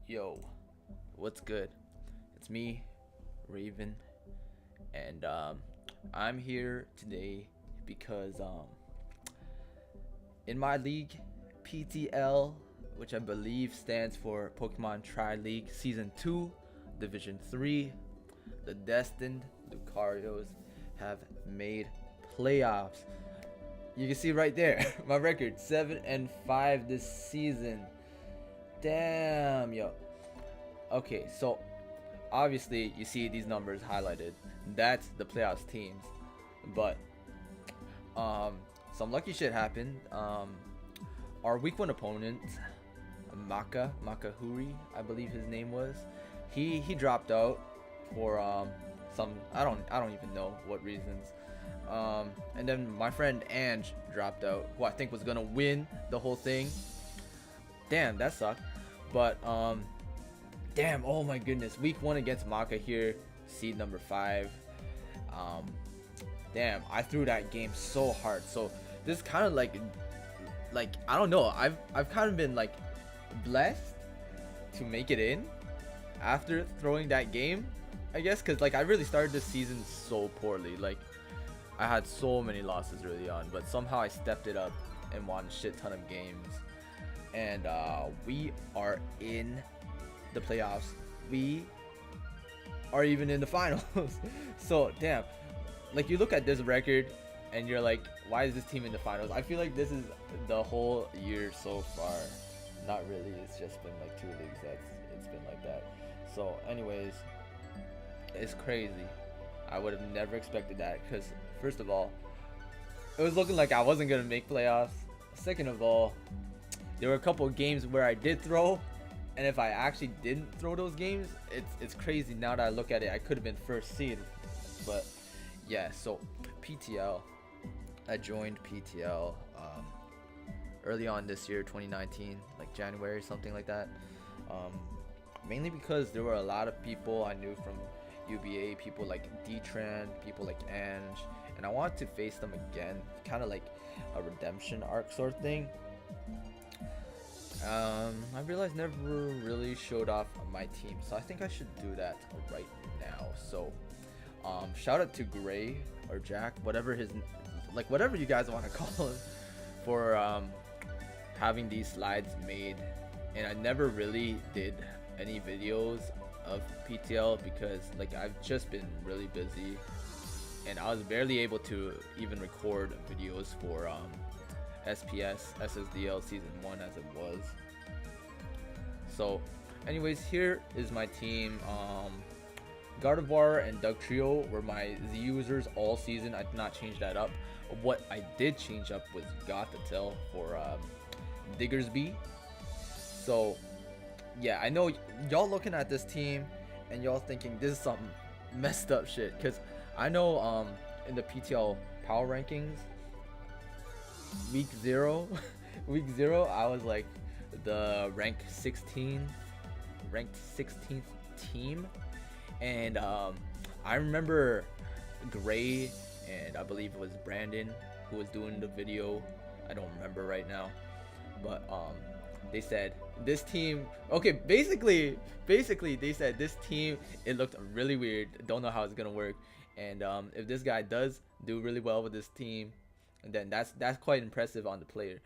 Yo, what's good? It's me, Raven, and I'm here today because in my league, PTL, which I believe stands for Pokemon Tri League Season 2, Division 3, the Destined Lucarios have made playoffs. You can see right there, my record 7-5 this season. Damn, yo. Okay, so obviously you see these numbers highlighted. That's the playoffs teams, but some lucky shit happened. Our week one opponent, Makahuri, I believe his name was, he dropped out for some I don't even know what reasons. And then my friend Ange dropped out, who I think was gonna win the whole thing. Damn, that sucked. But damn, oh my goodness, week one against Maka here, seed number 5. Damn, I threw that game so hard. So this is kind of like I don't know, I've kind of been like blessed to make it in after throwing that game, I guess, because like I really started this season so poorly. Like I had so many losses early on, but somehow I stepped it up and won a shit ton of games. And we are in the playoffs. We are even in the finals. So damn, like you look at this record and you're like, why is this team in the finals? I feel like this is the whole year so far. Not really, it's just been like 2 leagues it's been like that. So anyways, it's crazy. I would have never expected that, because first of all, it was looking like I wasn't gonna make playoffs. Second of all, there were a couple of games where I did throw, and if I actually didn't throw those games, it's crazy. Now that I look at it, I could have been first seed. But yeah, so PTL, I joined PTL early on this year, 2019, like January, something like that. Mainly because there were a lot of people I knew from UBA, people like Deetrain, people like Ange, and I wanted to face them again, kind of like a redemption arc sort of thing. I realized never really showed off my team, so I think I should do that right now. So shout out to Gray or Jack, whatever whatever you guys want to call him, for having these slides made. And I never really did any videos of PTL because like I've just been really busy, and I was barely able to even record videos for SPS SSDL season 1 as it was. So anyways, here is my team. Gardevoir and Doug Trio were my Z users all season. I did not change that up. What I did change up was Gothitelle for Diggersby. So yeah, I know y'all looking at this team and y'all thinking this is some messed up shit, because I know in the PTL power rankings, week 0 I was like the ranked 16th team. And I remember Gray and I believe it was Brandon who was doing the video, I don't remember right now, but they said this team, okay, basically they said this team, it looked really weird, don't know how it's gonna work, and if this guy does do really well with this team, then that's quite impressive on the player.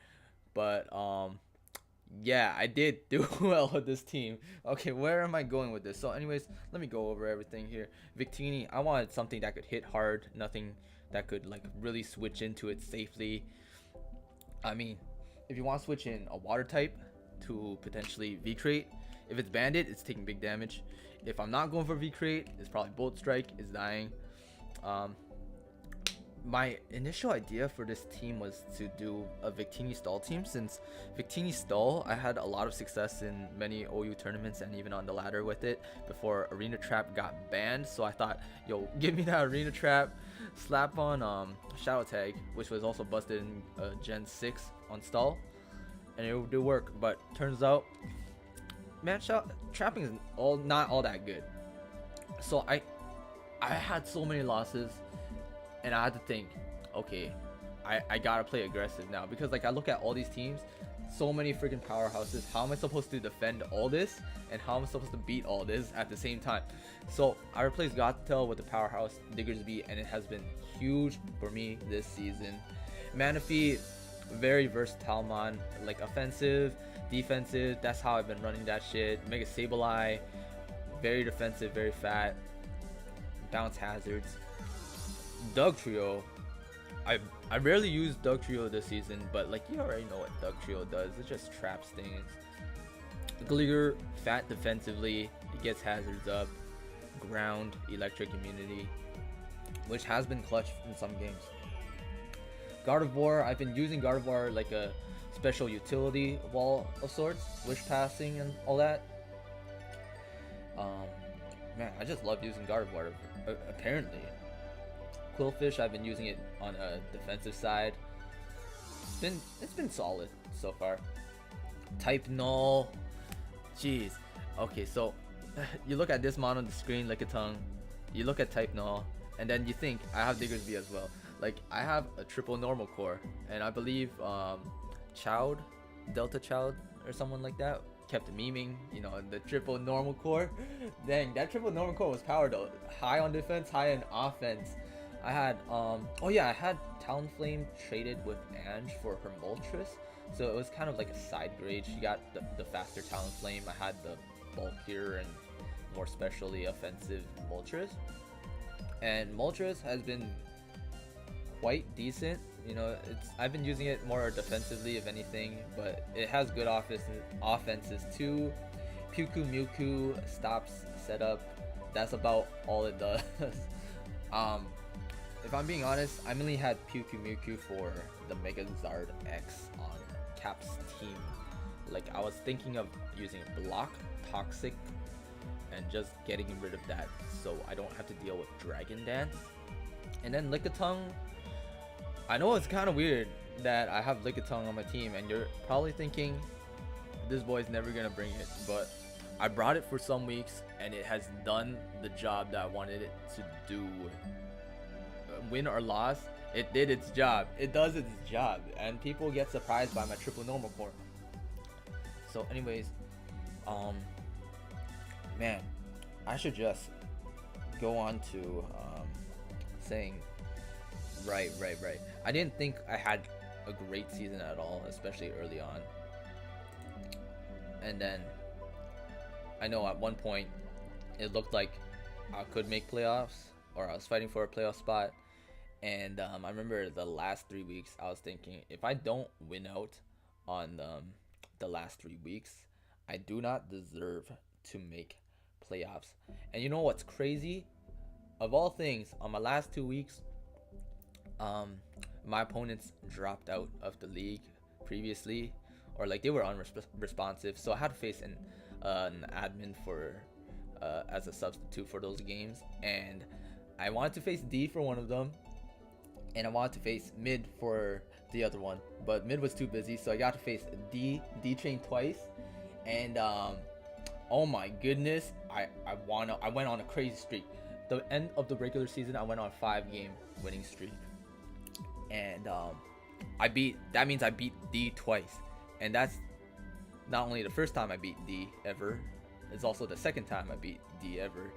But yeah, I did do well with this team. Okay, where am I going with this? So anyways, let me go over everything here. Victini, I wanted something that could hit hard, nothing that could like really switch into it safely. I mean, if you want to switch in a water type to potentially V-Crate, if it's Bandit, it's taking big damage. If I'm not going for V-Crate, it's probably Bolt Strike, is dying. My initial idea for this team was to do a Victini Stall team, since Victini Stall, I had a lot of success in many OU tournaments and even on the ladder with it before Arena Trap got banned. So I thought, yo, give me that Arena Trap, slap on Shadow Tag, which was also busted in Gen 6 on Stall, and it would do work. But turns out, man, trapping is not all that good. So I had so many losses, and I had to think, okay, I gotta play aggressive now, because like I look at all these teams, so many freaking powerhouses. How am I supposed to defend all this, and how am I supposed to beat all this at the same time? So I replaced Gothel with the powerhouse Diggersby, and it has been huge for me this season. Manaphy, very versatile mon, like offensive, defensive. That's how I've been running that shit. Mega Sableye, very defensive, very fat, bounce hazards. Dugtrio, I rarely use Dugtrio this season, but like you already know what Dugtrio does. It just traps things. Gligar, fat defensively, it gets hazards up, ground, electric immunity, which has been clutch in some games. Gardevoir, I've been using Gardevoir like a special utility wall of sorts, wish passing and all that. Man, I just love using Gardevoir apparently. Quillfish, I've been using it on a defensive side. It's been solid so far. Type Null, jeez. Okay, so you look at this mon on the screen, Lickitung. You look at Type Null, and then you think I have Diggersby as well. Like I have a triple normal core, and I believe Chowd, Delta Chowd, or someone like that kept memeing, you know, the triple normal core. Dang, that triple normal core was powered though. High on defense, high on offense. I had oh yeah, I had Talonflame traded with Ange for her Moltres, so it was kind of like a side grade. She got the faster Talonflame. I had the bulkier and more specially offensive Moltres, and Moltres has been quite decent. You know, I've been using it more defensively if anything, but it has good offenses too. Puku Mewtwo stops setup. That's about all it does. If I'm being honest, I mainly had Puku Mewtwo for the Megazard X on Cap's team. Like I was thinking of using Block, Toxic, and just getting rid of that so I don't have to deal with Dragon Dance. And then Lickitung, I know it's kind of weird that I have Lickitung on my team, and you're probably thinking this boy's never gonna bring it, but I brought it for some weeks and it has done the job that I wanted it to do. Win or loss, it did its job. It does its job, and people get surprised by my triple normal core. So anyways, man, I should just go on to saying right. I didn't think I had a great season at all, especially early on. And then I know at one point it looked like I could make playoffs, or I was fighting for a playoff spot. And I remember the last 3 weeks I was thinking, if I don't win out on the last 3 weeks, I do not deserve to make playoffs. And you know what's crazy? Of all things, on my last 2 weeks, my opponents dropped out of the league previously, or like they were unresponsive, so I had to face an admin for as a substitute for those games, and I wanted to face D for one of them, and I wanted to face mid for the other one, but mid was too busy, so I got to face Deetrain twice, and oh my goodness, I went on a crazy streak. The end of the regular season, I went on a 5-game winning streak, and that means I beat D twice, and that's not only the first time I beat D ever, it's also the second time I beat D ever.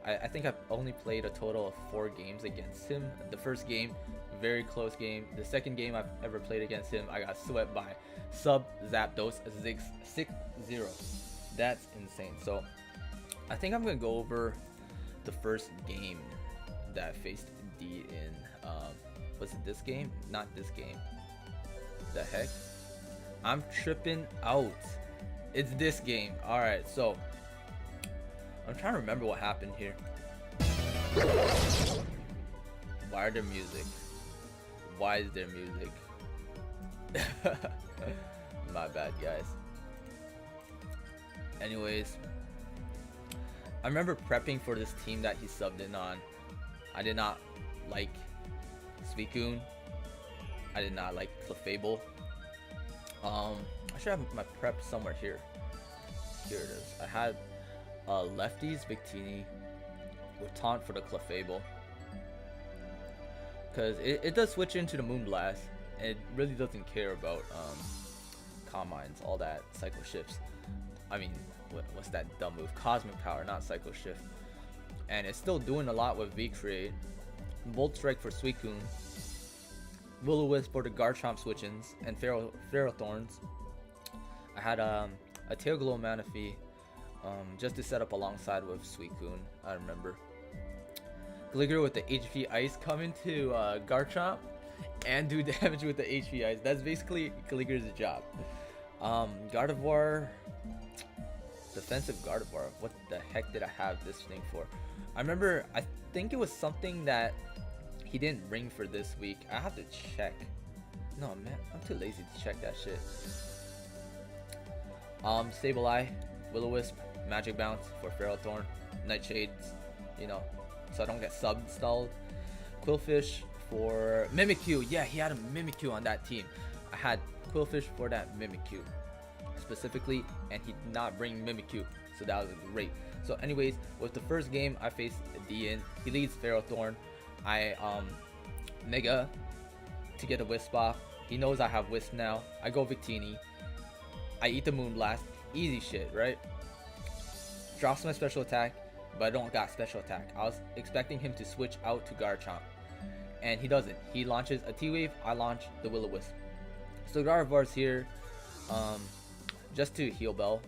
I think I've only played a total of 4 games against him. The first game, very close game. The second game I've ever played against him, I got swept by Zapdos 6-0. That's insane. So I think I'm gonna go over the first game that I faced D in. Was it this game? Not this game. The heck? I'm tripping out. It's this game. Alright, so I'm trying to remember what happened here. Why are there music? Why is there music? My bad, guys. Anyways, I remember prepping for this team that he subbed in on. I did not like Suicune. I did not like Clefable. I should have my prep somewhere here. Here it is. I had Lefty's Victini with Taunt for the Clefable, because it does switch into the Moonblast, and it really doesn't care about Calm Minds, all that Psycho Shifts. I mean, what's that dumb move? Cosmic Power, not Psycho Shift. And it's still doing a lot with V-Create. Volt Strike for Suicune. Will-O-Wisp for the Garchomp switch-ins and Ferrothorns. I had a Tail Glow Manaphy just to set up alongside with Suicune, I remember. Gligar with the HP Ice coming to Garchomp and do damage with the HP Ice. That's basically Gligar's job. Gardevoir, defensive Gardevoir. What the heck did I have this thing for? I remember, I think it was something that he didn't ring for this week. I have to check. No, man, I'm too lazy to check that shit. Sableye, Will-O-Wisp, Magic Bounce for Ferrothorn, Nightshades, you know, so I don't get sub-stalled. Quillfish for Mimikyu. Yeah, he had a Mimikyu on that team. I had Quillfish for that Mimikyu specifically, and he did not bring Mimikyu, so that was great. So anyways, with the first game, I faced Dian. He leads Ferrothorn. I Mega to get a Wisp off. He knows I have Wisp now. I go Victini. I eat the Moonblast. Easy shit, right? Drops my special attack, but I don't got special attack. I was expecting him to switch out to Garchomp, and he doesn't. He launches a T-Wave. I launch the Will-O-Wisp. So Gardevoir's here, just to heal Bell.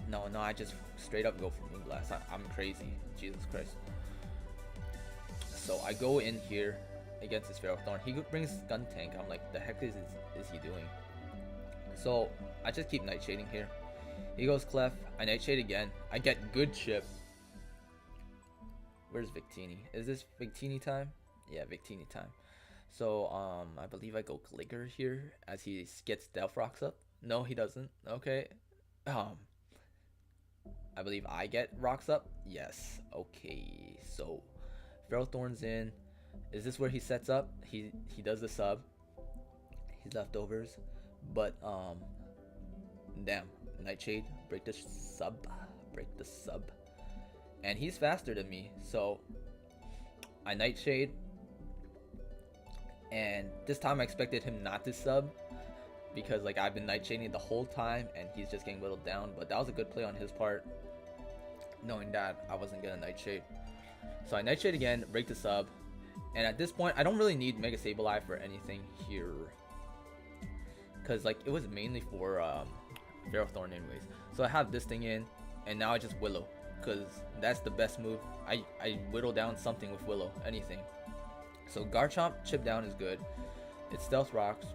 No, I just straight up go for Moonblast. I'm crazy. Jesus Christ. So I go in here against his Ferrothorn. He brings Skuntank. I'm like, the heck is he doing? So I just keep Nightshading here. He goes Clef. I Nightshade again. I get good chip. Where's Victini? Is this Victini time? Yeah, Victini time. So I believe I go Gligar here as he gets Stealth Rocks up. No, he doesn't. Okay. I believe I get rocks up. Yes. Okay. So Ferrothorn's in. Is this where he sets up? He does the sub. His leftovers. But damn. Nightshade. Break the sub. Break the sub. And he's faster than me. So I Nightshade. And this time I expected him not to sub, because like I've been Nightshading the whole time and he's just getting whittled down. But that was a good play on his part, knowing that I wasn't gonna Nightshade. So I Nightshade again, break the sub, and at this point I don't really need Mega Sableye for anything here, because like it was mainly for Ferrothorn anyways. So I have this thing in, and now I just Willow, because that's the best move. I whittle down something with Willow, anything. So Garchomp chip down is good. It's Stealth Rocks.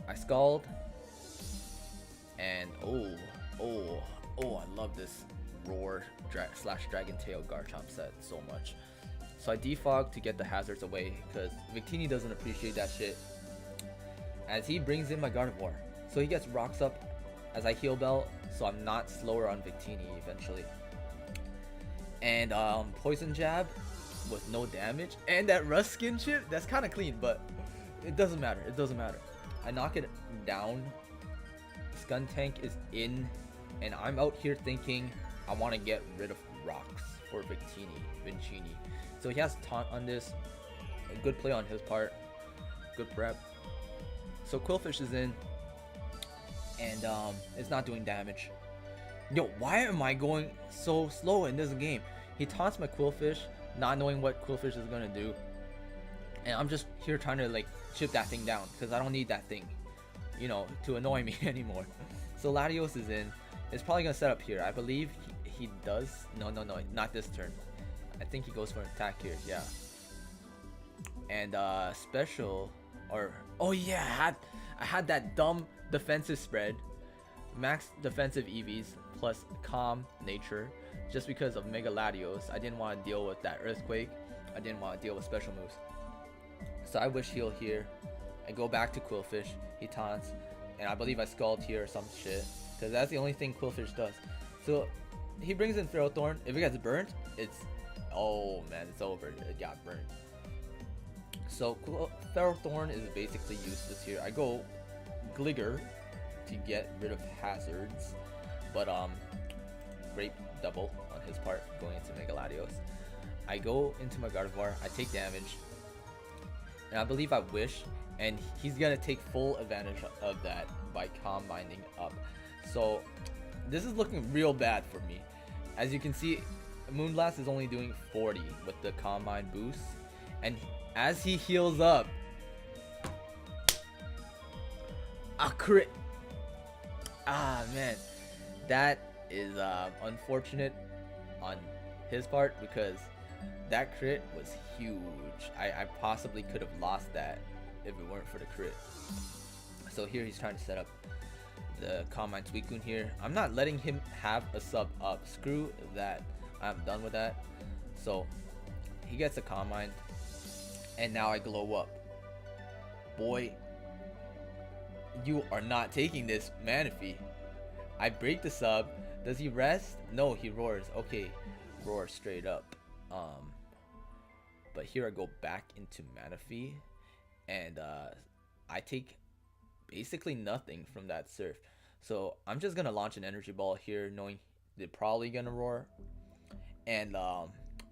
I Scald, and I love this Roar / Dragon Tail Garchomp set so much. So I defog to get the hazards away, because Victini doesn't appreciate that shit, as he brings in my Gardevoir. So he gets rocks up as I heal Bell, so I'm not slower on Victini eventually. And Poison Jab with no damage, and that Rust Skin chip, that's kind of clean, but it doesn't matter. It doesn't matter. I knock it down. Skuntank is in, and I'm out here thinking I want to get rid of rocks for Vincini. So he has taunt on this. A good play on his part. Good prep. So Quillfish is in, and it's not doing damage. Yo, why am I going so slow in this game? He taunts my Quillfish, not knowing what Quillfish is gonna do, and I'm just here trying to like chip that thing down, because I don't need that thing, you know, to annoy me anymore. So Latios is in. It's probably gonna set up here. I believe he does. No, not this turn. I think he goes for an attack here. Yeah. And special, or oh yeah, I had that dumb defensive spread, max defensive EVs plus calm nature, just because of Mega Latios. I didn't want to deal with that earthquake. I didn't want to deal with special moves. So I wish heal here. I go back to Quillfish. He taunts, and I believe I Scald here or some shit, because that's the only thing Quillfish does. So he brings in Ferrothorn. If it gets burnt, it's, oh man, it's over. It got burnt. So Ferrothorn is basically useless here. I go Gligar to get rid of hazards, but great double on his part going into Mega Latios. I go into my Gardevoir. I take damage, and I believe I wish and he's gonna take full advantage of that by combining up. So this is looking real bad for me. As you can see, Moonblast is only doing 40 with the combine boost, and as he heals up, a crit. Ah man, that is unfortunate on his part, because that crit was huge. I possibly could have lost that if it weren't for the crit. So here he's trying to set up the combine Suicune here. I'm not letting him have a sub up. Screw that. I'm done with that. So he gets a combine, and now I glow up. Boy, you are not taking this, Manaphy. I break the sub. Does he rest? No, he roars. Okay, roar straight up. But here I go back into Manaphy, and I take basically nothing from that surf. So I'm just gonna launch an energy ball here, knowing they're probably gonna roar. And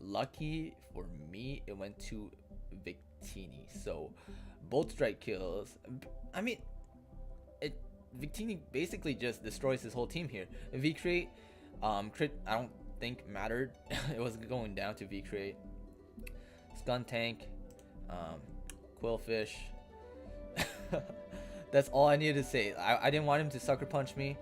lucky for me, it went to Victini. So both strike kills. I mean, Victini basically just destroys his whole team here. V-Crate, crit, I don't think mattered. It was going down to V-Crate. Skuntank, Quillfish. That's all I needed to say. I didn't want him to sucker punch me.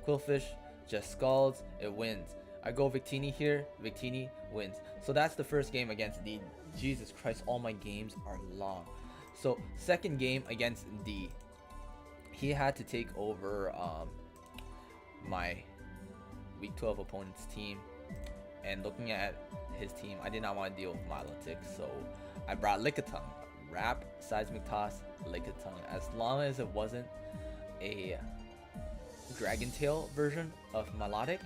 Quillfish just scalds, it wins. I go Victini here, Victini wins. So that's the first game against D. Jesus Christ, all my games are long. So second game against D. He had to take over my week 12 opponent's team, and looking at his team, I did not want to deal with Milotic, so I brought Lickitung. Wrap, Seismic Toss, Lickitung. As long as it wasn't a Dragon Tail version of Milotic,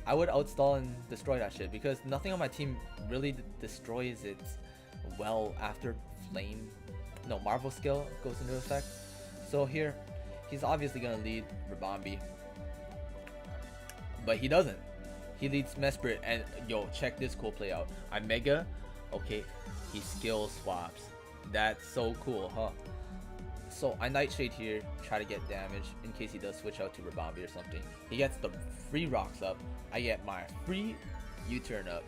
I would outstall and destroy that shit, because nothing on my team really destroys it well after Marvel skill goes into effect. So here, he's obviously gonna lead Rabambi, but he doesn't. He leads Mesprit, and yo, check this cool play out. I Mega, okay, he skill swaps. That's so cool, huh? So I Nightshade here, try to get damage in case he does switch out to Rabambi or something. He gets the free rocks up. I get my free U-turn up,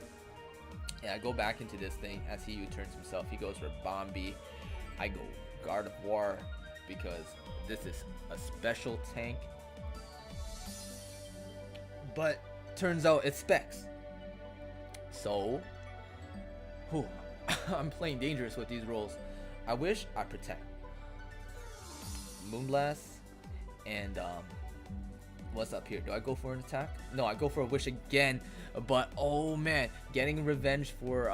and I go back into this thing. As he U-turns himself, he goes Rabambi. I go Guard of War, because this is a special tank. But turns out it's Specs. So, I'm playing dangerous with these rolls. I wish I protect Moonblast, and what's up here? Do I go for an attack? No, I go for a wish again. But oh man, getting revenge for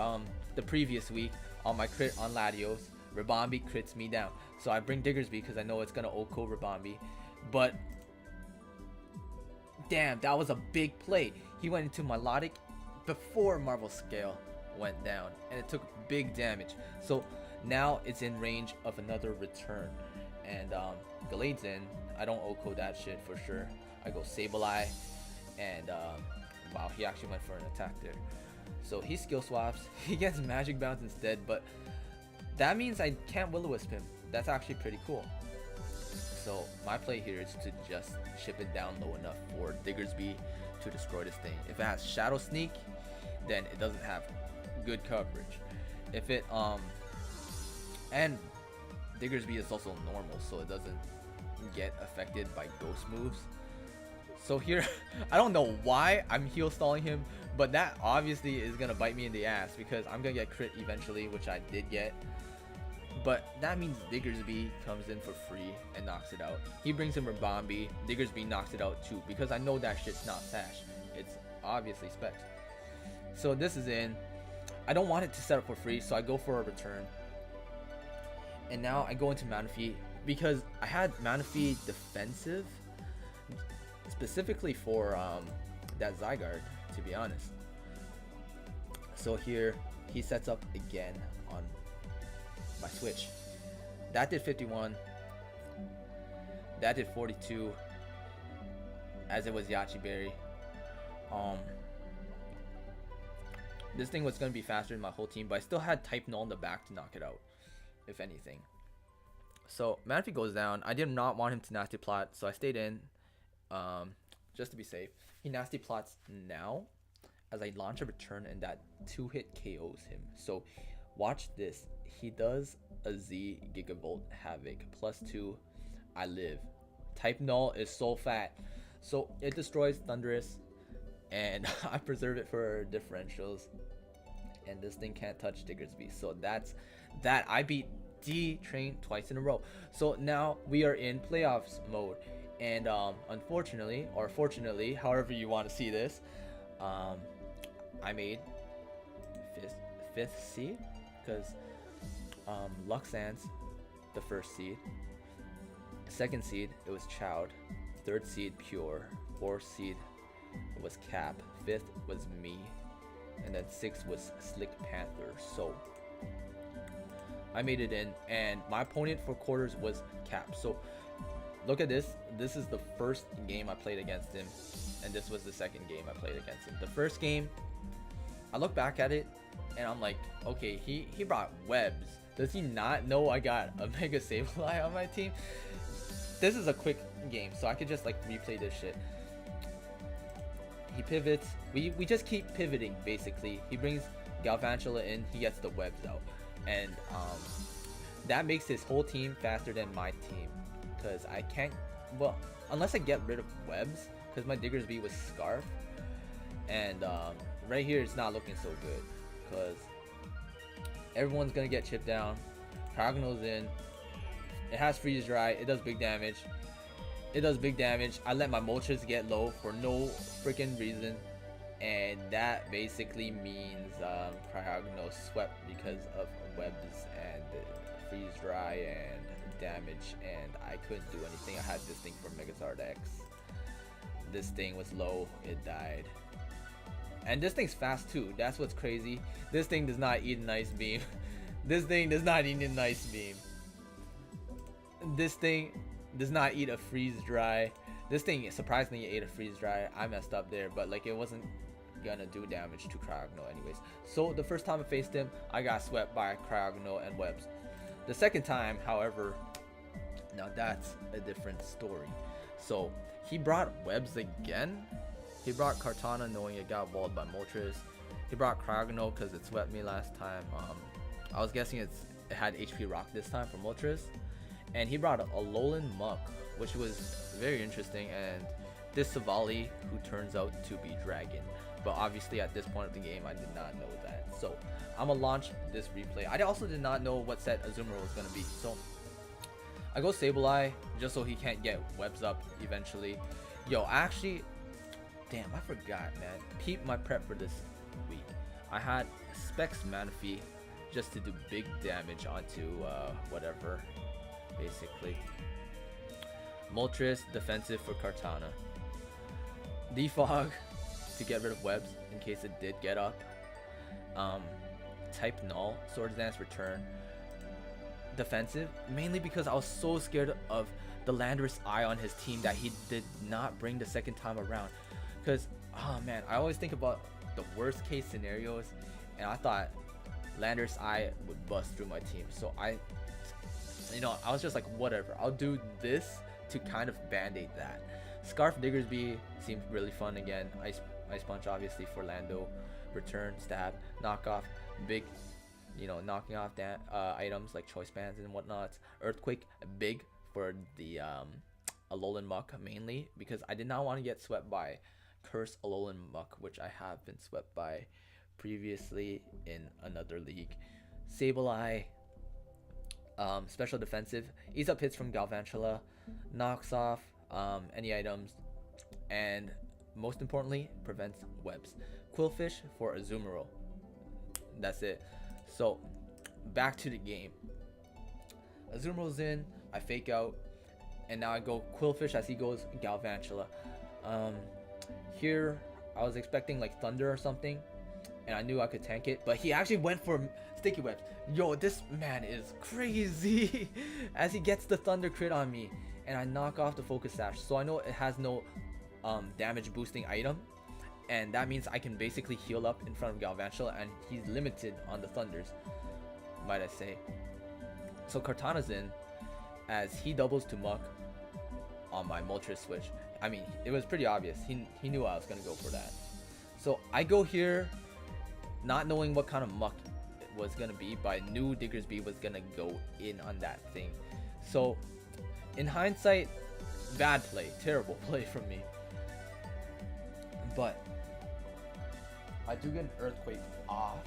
the previous week on my crit on Latios. Rabambi crits me down. So I bring Diggersby because I know it's gonna Oko Rabambi. But damn, that was a big play. He went into Milotic before Marvel Scale went down, and it took big damage. So now it's in range of another return, and Galade's in. I don't Oko that shit for sure. I go Sableye, and wow, he actually went for an attack there. So he skill swaps. He gets Magic Bounce instead, but that means I can't Will-O-Wisp him. That's actually pretty cool. So my play here is to just ship it down low enough for Diggersby to destroy this thing. If it has Shadow Sneak, then it doesn't have good coverage. If it and Diggersby is also normal, so it doesn't get affected by ghost moves. So here, I don't know why I'm heal stalling him, but that obviously is gonna bite me in the ass, because I'm gonna get crit eventually, which I did get. But that means Diggersby comes in for free and knocks it out. He brings in Rabambi, Diggersby knocks it out too, because I know that shit's not Sash. It's obviously Specs. So this is in. I don't want it to set up for free, so I go for a return. And now I go into Manaphy, because I had Manaphy defensive specifically for that Zygarde, to be honest. So here he sets up again on my switch. That did 51. That did 42. As it was Yachi Berry. This thing was going to be faster than my whole team, but I still had Type Null in the back to knock it out, if anything. So Manaphy goes down. I did not want him to nasty plot, so I stayed in, just to be safe. He nasty plots now, as I launch a return, and that 2-hit KOs him. So watch this. He does a Z Gigavolt Havoc +2. I live. Type null is so fat, so it destroys Thunderous, and I preserve it for differentials. And this thing can't touch Diggersby. So that's that. I beat Deetrain twice in a row. So now we are in playoffs mode, and unfortunately, or fortunately, however you want to see this, I made fifth seed, because Luxan's the first seed. Second seed, it was Chowd. Third seed, Pure. Fourth seed, it was Cap. Fifth was me, and then sixth was Slick Panther. So I made it in, and my opponent for quarters was Cap. So look at this. This is the first game I played against him, and this was the second game I played against him. The first game, I look back at it, and I'm like, okay, he brought webs. Does he not know I got a Mega Sableye on my team? This is a quick game, so I could just like replay this shit. He pivots. We just keep pivoting, basically. He brings Galvantula in. He gets the webs out, and that makes his whole team faster than my team, because I can't, well, unless I get rid of webs, because my Diggersby was Scarf, and right here it's not looking so good, because everyone's gonna get chipped down. Progno's in. It has freeze dry. It does big damage. I let my Moltres get low for no freaking reason, and that basically means Cryogno swept because of webs and freeze dry and damage, and I couldn't do anything. I had this thing from Megazard X. This thing was low. It died. And this thing's fast too. That's what's crazy. This thing does not eat an Ice Beam. This thing does not eat an Ice Beam. This thing does not eat a freeze dry. This thing surprisingly ate a freeze dry. I messed up there, but like it wasn't gonna do damage to Cryogno anyways. So the first time I faced him, I got swept by Cryogno and webs. The second time, however, now that's a different story. So he brought webs again. He brought Kartana knowing it got walled by Moltres. He brought Cryogno because it swept me last time. I was guessing it had HP Rock this time for Moltres. And he brought a Alolan Muck, which was very interesting, and this Savali, who turns out to be Dragon. But obviously at this point of the game, I did not know that. So I'm gonna launch this replay. I also did not know what set Azumarill was gonna be. So I go Sableye just so he can't get webs up eventually. Yo, actually, damn, I forgot, man. Peep my prep for this week. I had Specs Manaphy just to do big damage onto whatever. Basically, Moltres defensive for Kartana. Defog to get rid of webs in case it did get up. Type null, Swords Dance return. Defensive, mainly because I was so scared of the Landorus Eye on his team that he did not bring the second time around. Because, oh man, I always think about the worst case scenarios, and I thought Landorus Eye would bust through my team. So I was just like, whatever, I'll do this to kind of band-aid that. Scarf Diggersby seemed really fun again. Ice Punch obviously for Lando. Return, stab, knock off, big, knocking off items like choice bands and whatnot. Earthquake, big for the Alolan Muck mainly, because I did not want to get swept by Curse Alolan Muck, which I have been swept by previously in another league. Sableye, special defensive, ease up hits from Galvantula, knocks off any items, and most importantly, prevents webs. Quillfish for Azumarill. That's it. So back to the game. Azumarill's in, I fake out, and now I go Quillfish as he goes Galvantula. Here I was expecting like Thunder or something, and I knew I could tank it, but he actually went for Sticky Webs. Yo, this man is crazy. As he gets the Thunder crit on me, and I knock off the Focus Sash, so I know it has no damage boosting item, and that means I can basically heal up in front of Galvantula, and he's limited on the Thunders, might I say. So Kartana's in, as he doubles to Muck on my Moltres switch. I mean, it was pretty obvious. He knew I was gonna go for that. So I go here, not knowing what kind of Muck it was gonna be, but I knew Diggersby was gonna go in on that thing. So in hindsight, bad play, terrible play from me. But I do get an Earthquake off,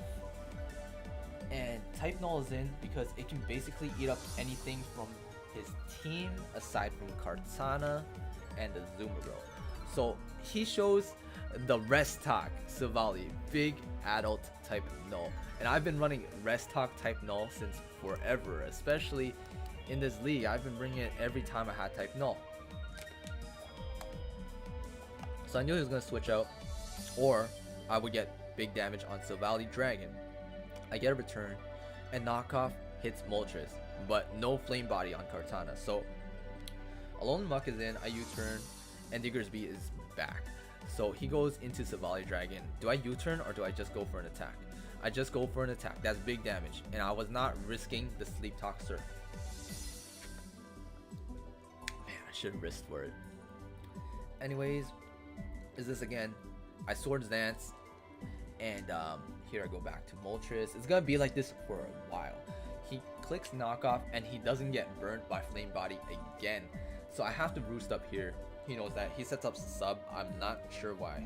and Type Null is in because it can basically eat up anything from his team aside from Kartana and the Azumarill. So he shows the Restock Savali, big adult type Null. And I've been running Restock type Null since forever, especially in this league. I've been bringing it every time I had type Null. So I knew he was going to switch out, or I would get big damage on Savali Dragon. I get a return, and knockoff hits Moltres, but no Flame Body on Kartana. So Alolan Muck is in, I U-turn, and Diggersby is back. So he goes into Savali Dragon. Do I U-turn or do I just go for an attack? I just go for an attack. That's big damage, and I was not risking the Sleep Talk Surf. Man, I should have risked for it. Anyways, is this again? I Swords Dance, and here I go back to Moltres. It's gonna be like this for a while. He clicks knockoff and he doesn't get burnt by Flame Body again. So I have to roost up here. He knows that. He sets up sub. I'm not sure why.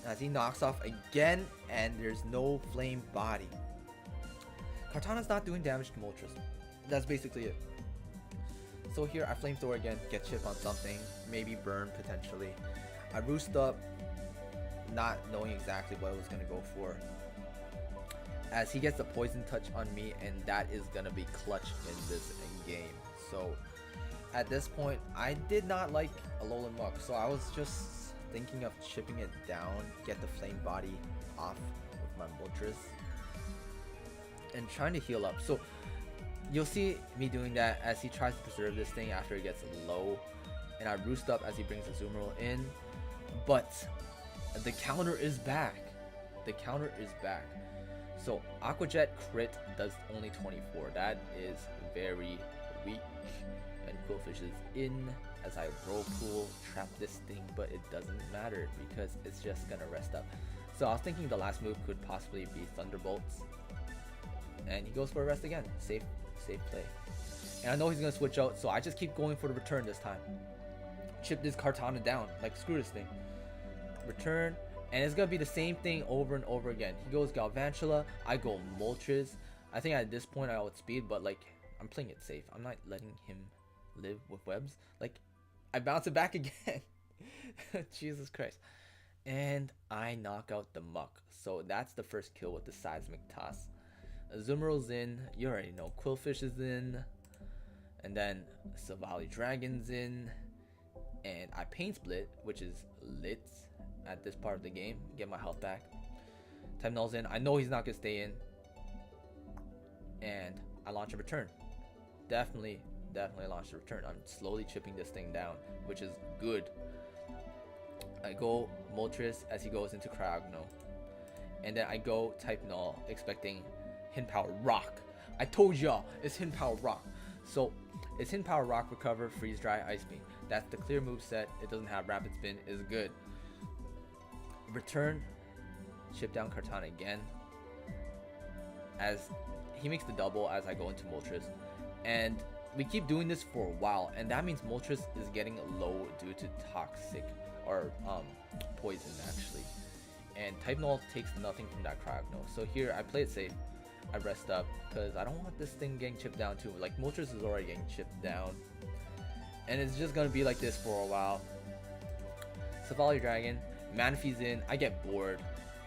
As he knocks off again, and there's no Flame Body. Kartana's not doing damage to Moltres. That's basically it. So here I Flamethrower again, get chip on something, maybe burn potentially. I roost up, not knowing exactly what I was gonna go for, as he gets the Poison Touch on me, and that is gonna be clutch in this game. So at this point, I did not like Alolan Muck, so I was just thinking of chipping it down, get the Flame Body off with my Moltres, and trying to heal up. So you'll see me doing that as he tries to preserve this thing after it gets low, and I roost up as he brings the Azumarill in, but the counter is back. The counter is back. So Aqua Jet crit does only 24. That is very weak. And Quillfish is in as I Whirlpool trap this thing, but it doesn't matter because it's just gonna rest up. So I was thinking the last move could possibly be Thunderbolts, and he goes for a rest again. Safe play. And I know he's gonna switch out, so I just keep going for the return this time. Chip this Kartana down, like screw this thing. Return, and it's gonna be the same thing over and over again. He goes Galvantula, I go Moltres. I think at this point I outspeed, but like I'm playing it safe. I'm not letting him live with webs. Like I bounce it back again. Jesus Christ. And I knock out the Muck. So that's the first kill with the Seismic Toss. Azumarill's in, you already know. Quillfish is in, and then Savali Dragon's in, and I Pain Split, which is lit at this part of the game. Get my health back. Type Null's in. I know he's not gonna stay in, and I launch a return. Definitely launch the return. I'm slowly chipping this thing down, which is good. I go Moltres as he goes into Cryogno, and then I go Type Null, expecting Hidden Power Rock. I told y'all it's Hidden Power Rock. So it's Hidden Power Rock, Recover, Freeze Dry, Ice Beam. That's the clear move set. It doesn't have Rapid Spin. Is good. Return, chip down Kartana again as he makes the double as I go into Moltres, and we keep doing this for a while, and that means Moltres is getting low due to toxic or poison actually, and Type Null takes nothing from that Cryogno. So here I play it safe. I rest up because I don't want this thing getting chipped down too. Like Moltres is already getting chipped down, and it's just gonna be like this for a while. Savali Dragon, Manaphy's in. I get bored.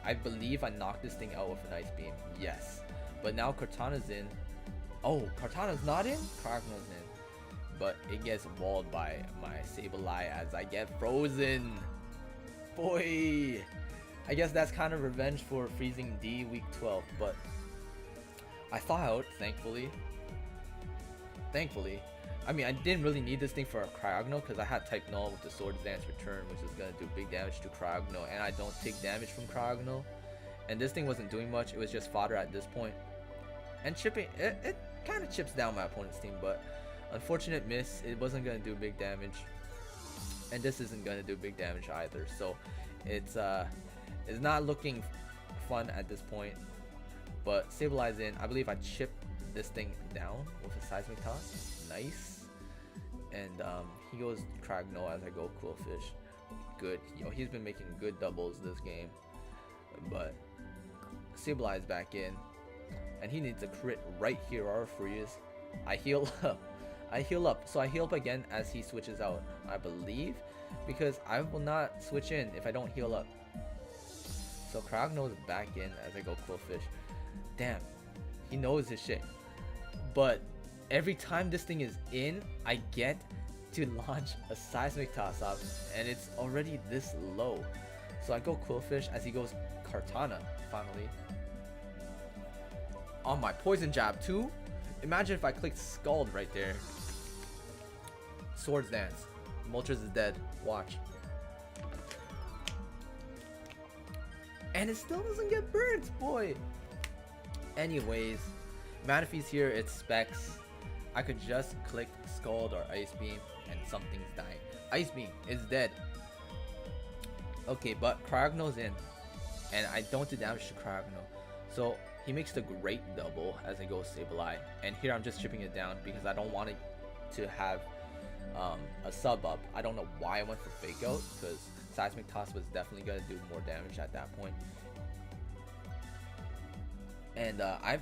I believe I knocked this thing out with an Ice Beam. Yes, but now Kartana's in. Oh, Kartana's not in? Cryogno's in, but it gets walled by my Sableye as I get frozen. Boy, I guess that's kind of revenge for freezing D week 12, but I thaw out, thankfully. I mean, I didn't really need this thing for a Cryogno because I had Type Null with the Swords Dance return, which is going to do big damage to Cryogno, and I don't take damage from Cryogno. And this thing wasn't doing much, it was just fodder at this point. And chipping, kind of chips down my opponent's team, but unfortunate miss. It wasn't gonna do big damage, and this isn't gonna do big damage either. So it's not looking fun at this point. But stabilize in. I believe I chipped this thing down with a seismic toss. Nice. And he goes Cragno as I go Quillfish. Good. Yo, he's been making good doubles this game. But stabilize back in. And he needs a crit right here or freeze. I heal up. I heal up. So I heal up again as he switches out, I believe. Because I will not switch in if I don't heal up. So Cragno's back in as I go Quillfish. Damn. He knows his shit. But every time this thing is in, I get to launch a seismic toss up, and it's already this low. So I go Quillfish as he goes Kartana finally. On my poison jab too. Imagine if I clicked Scald right there. Swords Dance. Moltres is dead. Watch. And it still doesn't get burnt, boy. Anyways, Manaphy's here, it's Specs. I could just click Scald or Ice Beam and something's dying. Ice Beam is dead. Okay, but Cragno's in. And I don't do damage to Cragno. So he makes the great double as I go Sableye. And here I'm just chipping it down because I don't want it to have a sub up. I don't know why I went for Fake Out, because Seismic Toss was definitely going to do more damage at that point. And I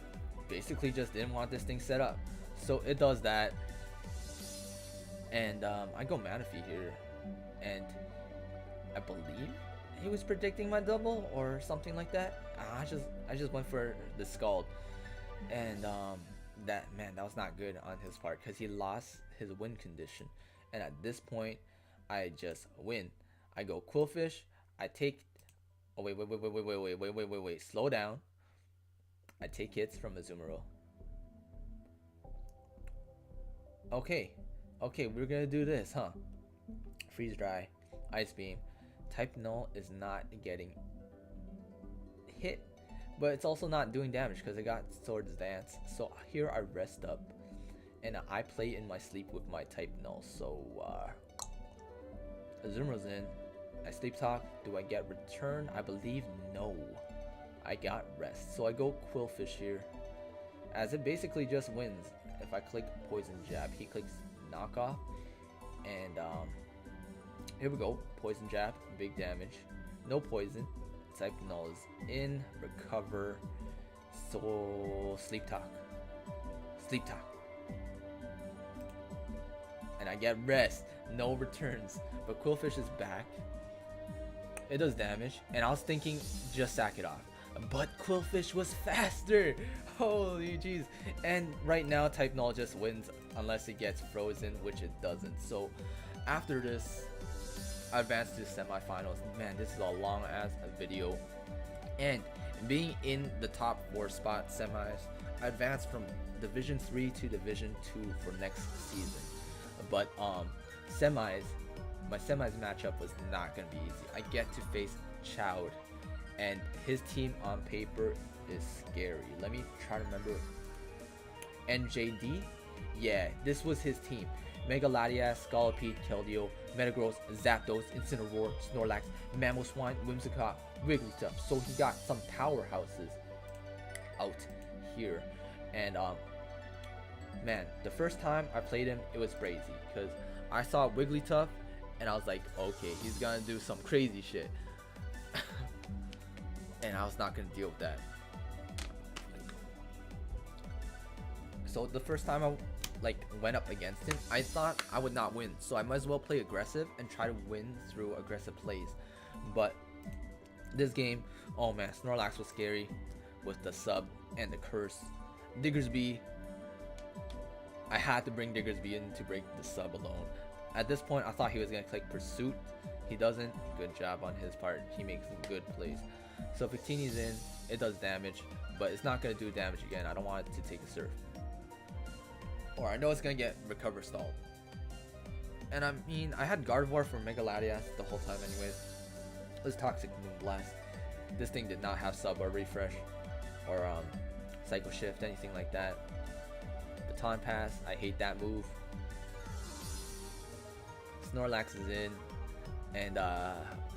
basically just didn't want this thing set up. So it does that. And I go Manaphy here. And I believe he was predicting my double or something like that. I just went for the Scald. And that was not good on his part because he lost his win condition. And at this point, I just win. I go Quillfish. I take. Oh wait. Slow down. I take hits from Azumarill. Okay, we're gonna do this, huh? Freeze Dry, Ice Beam. Type Null is not getting hit, but it's also not doing damage because I got Swords Dance. So here I rest up, and I play in my sleep with my Type Null. So Azumarill's in. I Sleep Talk. Do I get return? I believe no. I got rest. So I go Quillfish here, as it basically just wins. If I click Poison Jab, he clicks Knockoff, and here we go. Poison Jab, big damage. No poison. Type Null is in. Recover. So Sleep Talk. Sleep Talk. And I get rest. No returns. But Quillfish is back. It does damage, and I was thinking just sack it off. But Quillfish was faster. Holy jeez. And right now Type Null just wins unless it gets frozen, which it doesn't. So after this, I advanced to semifinals. Man, this is a long ass video. And being in the top 4 spot semis, I advanced from Division 3 to Division 2 for next season. But semis, my semis matchup was not gonna be easy. I get to face Chowd, and his team on paper is scary. Let me try to remember. NJD? Yeah, this was his team. Mega Latias, Scolipede, Keldeo, Metagross, Zapdos, Incineroar, Snorlax, Mamoswine, Whimsicott, Wigglytuff. So he got some powerhouses out here. And man, the first time I played him, it was crazy because I saw Wigglytuff and I was like, okay, he's gonna do some crazy shit. And I was not gonna deal with that. So the first time I went up against him, I thought I would not win. So I might as well play aggressive and try to win through aggressive plays. But this game, oh man, Snorlax was scary with the sub and the curse. Diggersby, I had to bring Diggersby in to break the sub alone. At this point, I thought he was gonna click Pursuit. He doesn't. Good job on his part. He makes good plays. So Victini's in. It does damage, but it's not gonna do damage again. I don't want it to take a surf. Or I know it's gonna get Recover Stalled. And I mean, I had Gardevoir for Mega Latias the whole time anyways. It was Toxic Moonblast. This thing did not have sub or refresh or Psycho Shift, anything like that. Baton Pass, I hate that move. Snorlax is in, and I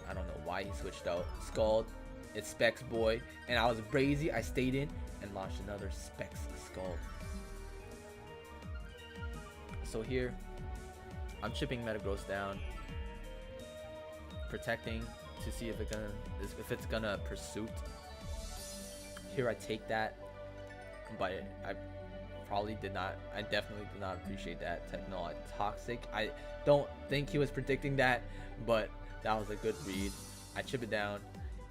don't know why he switched out. Scald, it's Specs boy, and I was brazy. I stayed in and launched another Specs Scald. So here, I'm chipping Metagross down, protecting to see if it's gonna pursuit. Here I take that, but I definitely did not appreciate that. Techno Toxic. I don't think he was predicting that, but that was a good read. I chip it down,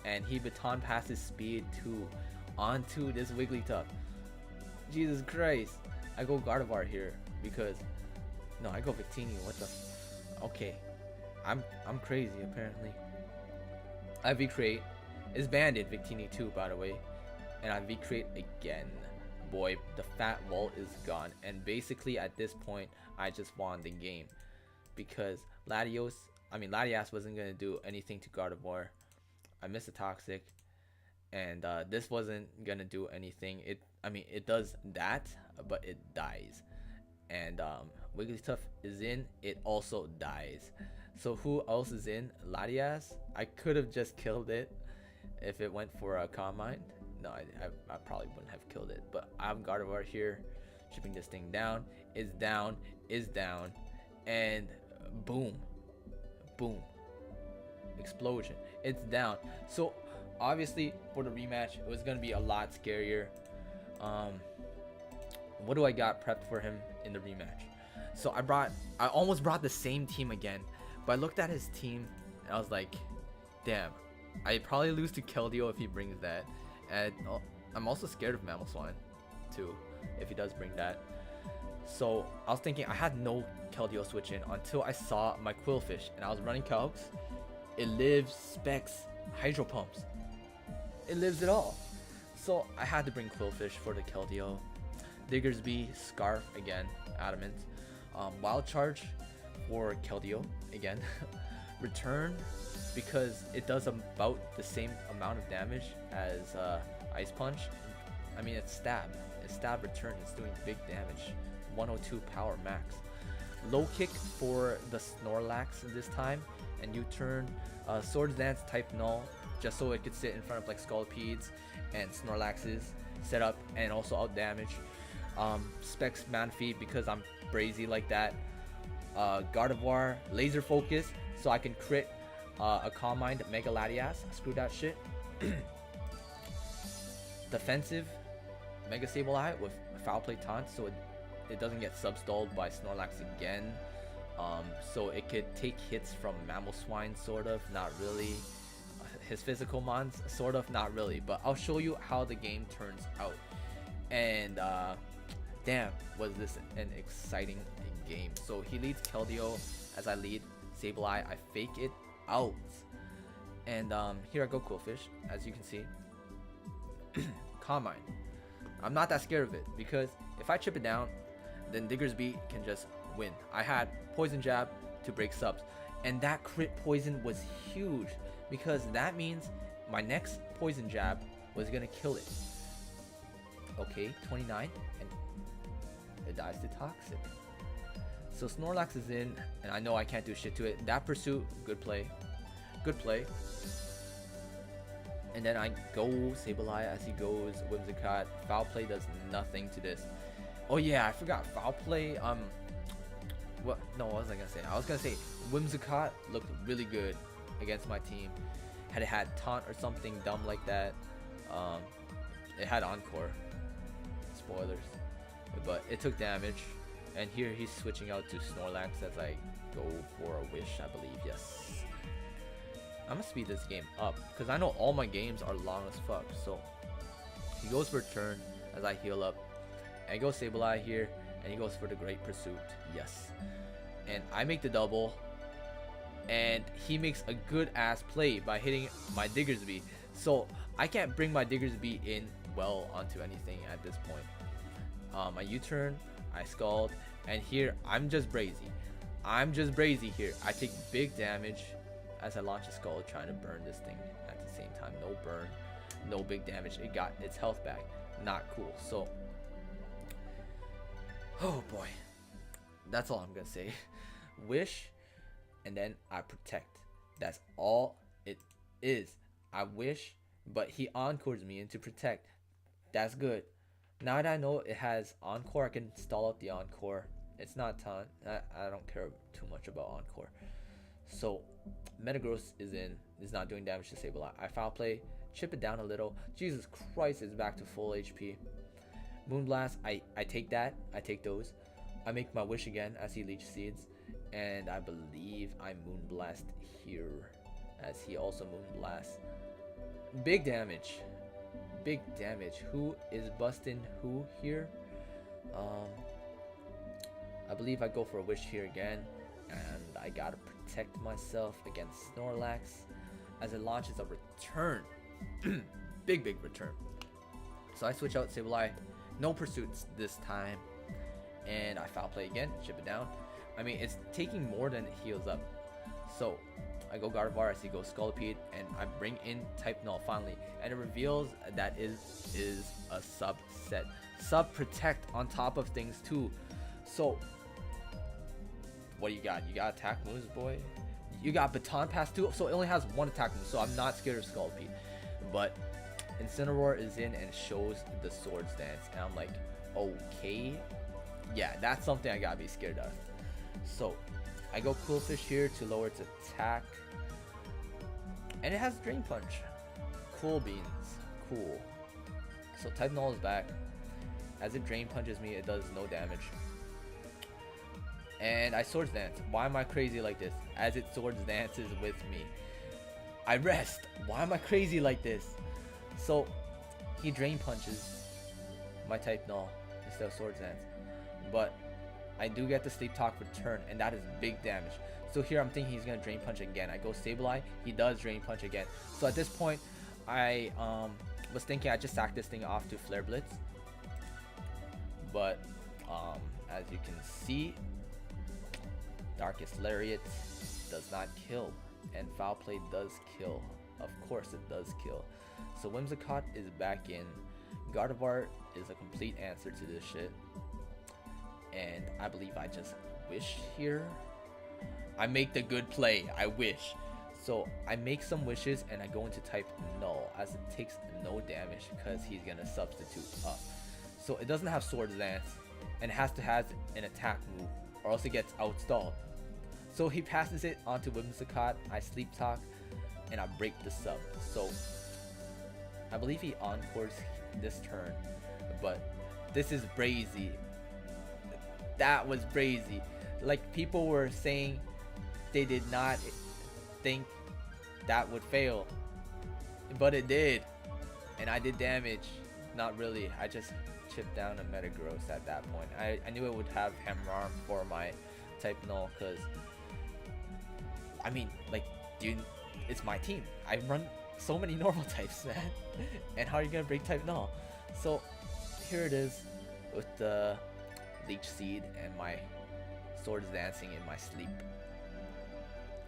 and he Baton passes speed onto this Wigglytuff. Jesus Christ! I go Gardevoir here because no, I go Victini. What the? Okay, I'm crazy apparently. I V-Create. It's banded Victini too, by the way, and I V-Create again. Boy, the fat wall is gone, and basically at this point I just won the game because Latias wasn't gonna do anything to Gardevoir. I missed a Toxic, and this wasn't gonna do anything. It does that, but it dies. And Wigglytuff is in, it also dies. So who else is in? Latias. I could have just killed it if it went for a Calm Mind. No, I probably wouldn't have killed it, but I'm Gardevoir here, chipping this thing down. Is down, and boom, explosion. It's down. So obviously for the rematch, it was gonna be a lot scarier. What do I got prepped for him in the rematch? So I almost brought the same team again, but I looked at his team and I was like, damn, I probably lose to Keldeo if he brings that. And I'm also scared of Mamoswine too, if he does bring that. So I was thinking I had no Keldeo switch in until I saw my Quillfish, and I was running Calcs. It lives, Specs, Hydro Pumps. It lives it all. So I had to bring Quillfish for the Keldeo. Diggersby, Scarf again, Adamant. Wild Charge for Keldeo again. Return, because it does about the same amount of damage as Ice Punch. I mean, it's stab. It's stab return. It's doing big damage. 102 power max. Low kick for the Snorlax this time, and you turn Swords Dance type null just so it could sit in front of like Scolipeds and Snorlaxes set up and also out damage. Specs Manphy because I'm brazy like that. Gardevoir Laser Focus so I can crit a Calm Mind Mega Latias. Screw that shit. Defensive Mega Sableye with Foul Play Taunt so it doesn't get sub-stalled by Snorlax again. So it could take hits from Mamoswine, sort of, not really. His physical mons, sort of, not really. But I'll show you how the game turns out. And damn, was this an exciting game. So he leads Keldeo as I lead Sableye. I fake it out. And here I go Quillfish, as you can see. Calm Mind. I'm not that scared of it because if I chip it down, then Diggersby can just win. I had Poison Jab to break subs, and that crit poison was huge because that means my next Poison Jab was gonna kill it. Okay, 29, and it dies to Toxic. So Snorlax is in, and I know I can't do shit to it. That Pursuit, good play. Good play. And then I go Sableye as he goes Whimsicott. Foul Play does nothing to this. Oh yeah, I forgot Foul Play. What? No, what was I gonna say? I was gonna say Whimsicott looked really good against my team. Had it had Taunt or something dumb like that. It had Encore. Spoilers. But it took damage. And here he's switching out to Snorlax as I go for a Wish, I believe. Yes. I'm gonna speed this game up because I know all my games are long as fuck. So he goes for turn as I heal up. And I go Sableye here, and he goes for the Great Pursuit. Yes. And I make the double, and he makes a good ass play by hitting my Diggersby. So I can't bring my Diggersby in well onto anything at this point. My U-turn, I Scald, and here I'm just brazy. Here. I take big damage as I launch a Scald, trying to burn this thing at the same time. No burn, no big damage. It got its health back. Not cool. So Oh boy, that's all I'm gonna say. Wish, and then I protect. That's all it is. I wish, but he encores me into protect. That's good. Now that I know it has encore, I can stall out the encore. It's not a ton. I don't care too much about encore. So Metagross is not doing damage to Sableye. I foul play, chip it down a little. Jesus Christ, it's back to full HP. Moonblast, I take that. I take those. I make my wish again as he leech seeds, and I believe I Moonblast here as he also Moonblasts. Big damage. Big damage. Who is busting who here? I believe I go for a wish here again, and I gotta protect myself against Snorlax as it launches a return. big return. So I switch out Sableye, no pursuits this time, and I foul play again, chip it down. I mean, it's taking more than it heals up. So I go Gardevoir as he goes Scolipede, and I bring in Type Null finally, and it reveals that is a subset. Sub protect on top of things too. So what do you got? You got attack moves, boy. You got Baton Pass too, so it only has one attack move, so I'm not scared of Scolipede. But Incineroar is in and shows the Swords Dance, and I'm like, okay, yeah, that's something I gotta be scared of. So I go Cool Fish here to lower its attack, and it has Drain Punch. Cool beans, cool. So Type Null is back. As it Drain Punches me, it does no damage. And I Swords Dance. Why am I crazy like this? As it Swords Dances with me, I rest. Why am I crazy like this? So he Drain Punches my Type Null instead of Swords Dance, but I do get the Sleep Talk return, and that is big damage. So here I'm thinking he's gonna Drain Punch again. I go Sableye, he does Drain Punch again. So at this point, I was thinking I just sack this thing off to Flare Blitz, but as you can see, Darkest Lariat does not kill, and Foul Play does kill. Of course it does kill. So Whimsicott is back in. Gardevoir is a complete answer to this shit, and I believe I just wish here. I make the good play. I wish. So I make some wishes and I go into Type Null as it takes no damage because he's gonna substitute up. So it doesn't have Swords Dance, and it has to have an attack move or else it gets outstalled. So he passes it onto Whimsicott. I Sleep Talk and I break the sub. So I believe he encores this turn, but this is brazy. That was brazy. Like, people were saying they did not think that would fail, but it did, and I did damage. Not really. I just chipped down a Metagross at that point. I knew it would have Hammer Arm for my Type Null, because I mean, like, dude, it's my team. I run so many normal types, man. And how are you gonna break Type Null? So here it is with the Leech Seed and my Swords Dancing in my sleep,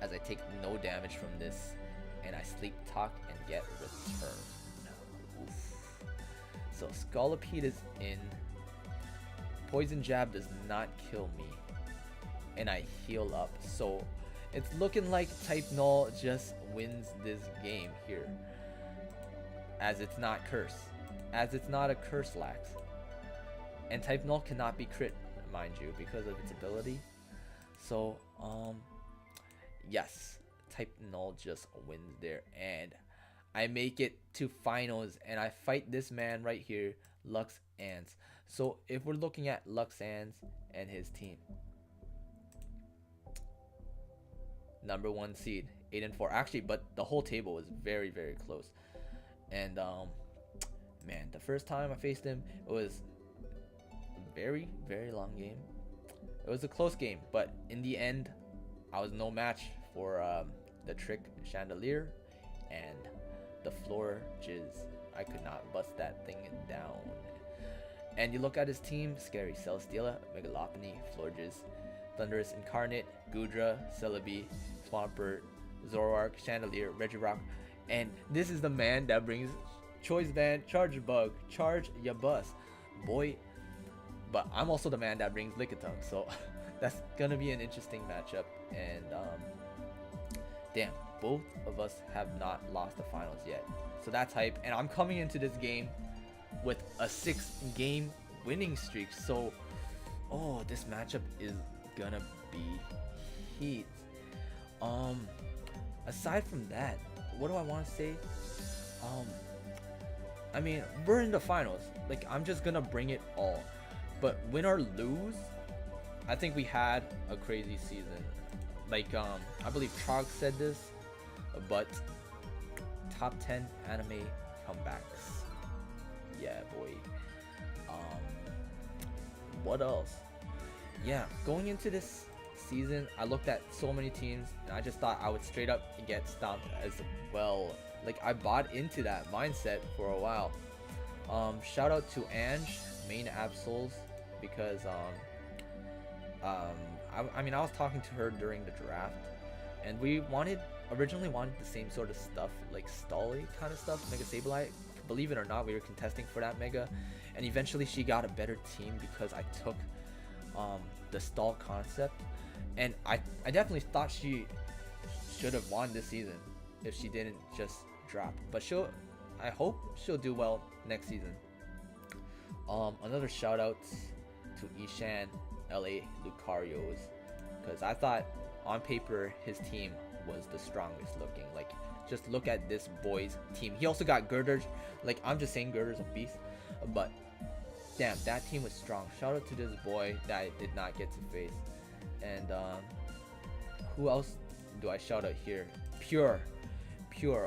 as I take no damage from this, and I Sleep Talk and get return. Oof. So Scolipede is in. Poison Jab does not kill me, and I heal up. So it's looking like Type Null just wins this game here, as it's not Curse, as it's not a Curse Lax, and Type Null cannot be crit, mind you, because of its ability. So yes, Type Null just wins there, and I make it to finals, and I fight this man right here, Lux Ants. So if we're looking at Lux Ants and his team, number 1 seed, 8-4 actually, but the whole table was very close. And man, the first time I faced him, it was a very long game. It was a close game, but in the end I was no match for the Trick Chandelier and the Floor Jizz. I could not bust that thing down. And you look at his team: Scary Celesteela, Megalopony, Florges, Thunderous Incarnate, Goodra, Celebi, Swampert, Zoroark, Chandelier, Regirock, and this is the man that brings Choice Band, Charge Bug, Charge Ya Bus. Boy, but I'm also the man that brings Lickitung, so that's gonna be an interesting matchup. And damn, both of us have not lost the finals yet, so that's hype. And I'm coming into this game with a 6-game winning streak, so oh, this matchup is gonna be heat. Aside from that, what do I want to say? I mean, we're in the finals. Like, I'm just gonna bring it all. But win or lose, I think we had a crazy season. Like, I believe Chowd said this, but top 10 anime comebacks. Yeah, boy. What else? Yeah, going into this season, I looked at so many teams and I just thought I would straight up get stomped as well. Like, I bought into that mindset for a while. Shout out to Ange, main Absols, because I mean, I was talking to her during the draft, and we originally wanted the same sort of stuff, like Stally kind of stuff, Mega Sableye. Believe it or not, we were contesting for that Mega, and eventually she got a better team because I took the stall concept, and I definitely thought she should have won this season if she didn't just drop. But I hope she'll do well next season. Another shout out to Ishan LA Lucarios, because I thought on paper his team was the strongest looking. Like, just look at this boy's team. He also got Girders. Like, I'm just saying Girders a beast, but damn, that team was strong. Shout out to this boy that I did not get to face. And who else do I shout out here? Pure.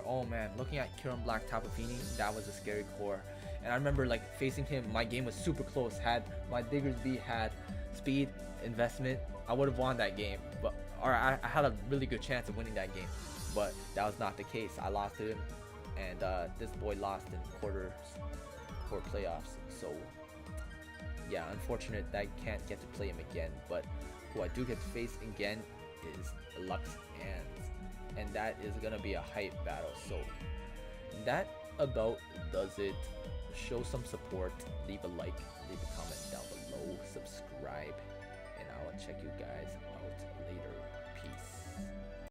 Oh man, looking at Kieran Black Tapafini, that was a scary core. And I remember, like, facing him, my game was super close. Had my Diggersby had speed, investment, I would have won that game. But I had a really good chance of winning that game, but that was not the case. I lost to him, and this boy lost in quarters for playoffs. So yeah, unfortunate that I can't get to play him again. But who I do get to face again is Lux and that is gonna be a hype battle. So that about does it. Show some support, leave a like, leave a comment down below, subscribe, and I will check you guys out later. Peace.